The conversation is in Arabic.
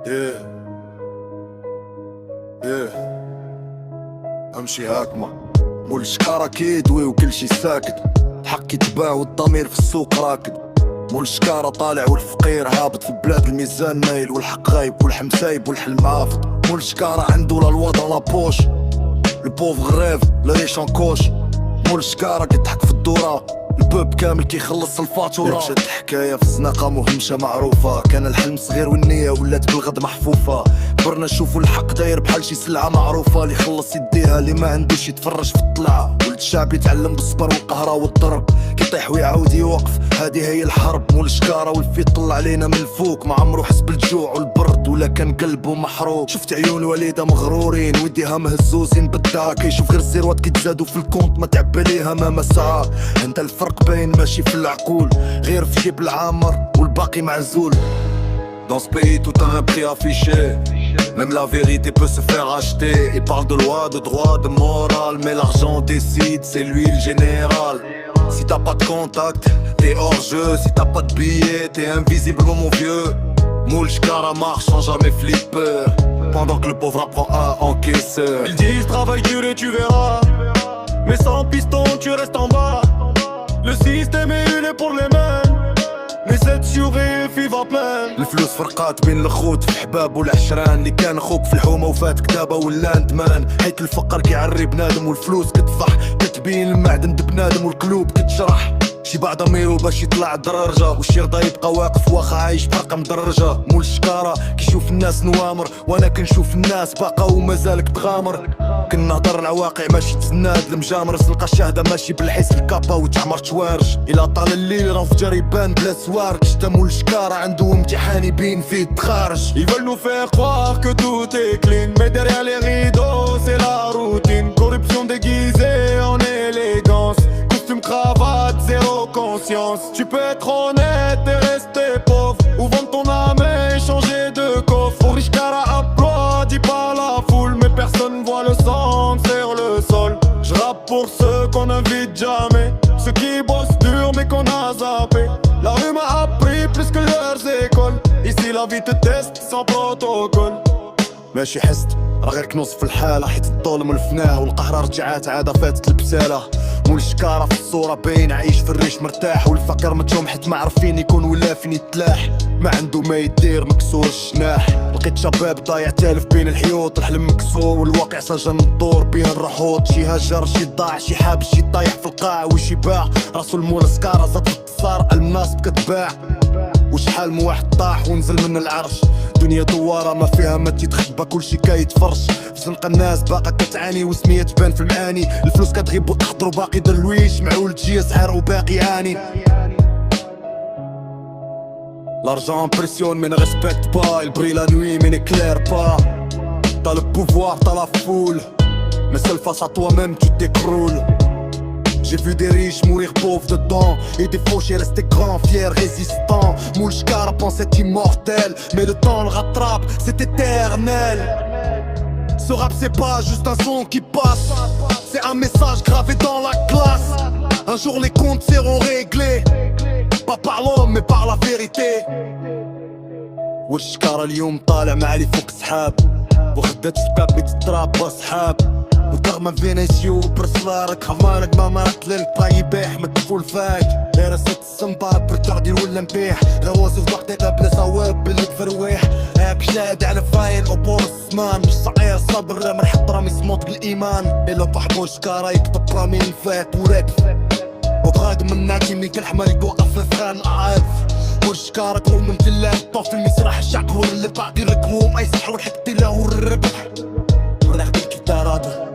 ايه ايه امشي هاكما مول الشكارة كيدوي وكل شي ساكت، الحق يتباع والضمير في السوق راكد. مول الشكارة طالع والفقير هابط، في بلاد الميزان مايل والحق غايب والحم سايب والحلم عافض. مول الشكارة عنده لا الوا دون لا بوش، البوف غريف لا ريش انكوش. مول الشكارة كيضحك في الدورة، البوب كامل كيخلص الفاتورة. مشات الحكاية في الزناقة مهمشة معروفة، كان الحلم صغير والنية ولات بالغد محفوفة. كبرنا نشوفو الحق داير بحال شي سلعة معروفة، اللي خلص يديها اللي ما عندوش يتفرج في الطلعة. ولد الشعب يتعلم بالصبر والقهرة والضرب، كيطيح ويعاود يوقف، هادي هي الحرب. مول الشكارة والفيت طلع علينا من الفوق، ما عمرو حس بالجوع والبرد ولا كان قلبه محروق. شفت عيون الوالدة مغرورين ويديها مهزوزين بالدار، كيشوف غير الزيروات كيتزادو في الكونت، ما تعبى ليها ما مسعى. عندها الفرق باين ماشي في العقول، غير في جيب العامر والباقي معزول. Dans ce pays tout a un prix affiché, même la vérité peut se faire acheter. Il parle de loi, de droit, de morale, mais l'argent décide, c'est lui le général. Si t'as pas de contact, t'es hors jeu. Si t'as pas de billet, t'es invisible mon vieux. Moule Shkara marche sans jamais flipper, pendant que le pauvre apprend à encaisser. Ils disent travaille dur et tu verras, mais sans piston tu restes en bas. Le système est huilé pour les mêmes, mais cette souris فيفا بلان. الفلوس فرقات بين الخوت في الحباب والعشران، اللي كان خوك في الحومة وفات كتابة ولا ندمان. حيت الفقر كيعري بنادم والفلوس كتفح، كتبين المعدن بنادم والقلوب كتشرح. شي بعد ضميرو باش يطلع درجة، وشي رضا يبقى واقف واخا عايش برقم درجة. مول الشكارة كيشوف الناس نوامر، وانا كنشوف الناس باقا ومازالك تغامر. كنهضر العواقع ماشي تسناد المجامر، تلقى الشهدة ماشي بالحس الكابا وتعمر توارج. إلا طال الليل راه في جريبان بلا سوارج، شتا مول الشكارة عنده امتحان يبين فيه التخارج. Ils veulent nous faire croire que tout est clean, mais derrière les rideaux c'est la routine. Corruption déguisée en élégance, costume cravate, zéro conscience. Tu peux être honnête et rester pauvre, ou vendre ton âme et changer de coffre. Pour Shkara applaudit par la foule, mais personne voit le sang sur le sol. Je rappe pour ceux qu'on invite jamais, ceux qui bossent dur mais qu'on a zappé. La rue m'a appris plus que leurs écoles, ici la vie te teste sans protocole. ماشي حست راه غير كنوص في الحالة، حيت الظلم الفناه والقهرة رجعات عادة فاتت البسالة. مول الشكارة في الصورة باين عايش في الريش مرتاح، والفقر متهم حيت ما عرف فين يكون ولا فين يتلاح. ما عنده ما يدير مكسور الجناح، لقيت شباب ضايع تالف بين الحيوط. الحلم مكسور والواقع سجن الدور بين الرحوط. شي هجر شي ضاع شي حاب شي طايح في القاع، وشي باع راسو المول السكارة زاد في التصار المناصب كتباع. وشحال من واحد طاح ونزل من العرش، دنيا دوارة ما فيها ما تيتخبى كلشي كيتفرش. في زنقة الناس باقا كتعاني وسمية تبان في المعاني. الفلوس كتغيب وتحضر وباقي درويش، معول تجي سعر وباقي يعاني. L'argent impressionne mais ne respecte pas, il brille la nuit mais n'éclaire pas. T'as le pouvoir, t'as la foule, mais seul face à toi-même tu t'écroules. J'ai vu des riches mourir pauvres dedans, et des fauchés rester grands, fiers, résistants. Moule Shkara pense être immortel, mais le temps le rattrape, c'est éternel. Ce rap c'est pas juste un son qui passe, c'est un message gravé dans la classe. Un jour les comptes seront réglés, pas par l'homme mais par la vérité. والشكارة اليوم طالع معالي فوق سحاب، وخدات سباب بيتطراب وصحاب. وطغمة فينيسيو برسلارك خمارك ما مرك لك باغي يبيح متفول فاك. غير ست السنبار برتعدي ولا نبيح، غوازي في دقيقة بلا صواب بلا تفرويح. هاك شاد على فاين وبور السمان، مش صعير صبر من حط رامي صموت بالإيمان. إلا بحبو شكارة يكتب رامي الفات وراكف، وغاد من ناكي ميك الحمال يوقف في ثغان عارف. والشكارة كون من تلاه طوف المسرح، الشعب هو اللي باقي ركبو ما يسحرو حتى له الربح. وناخد الكتارات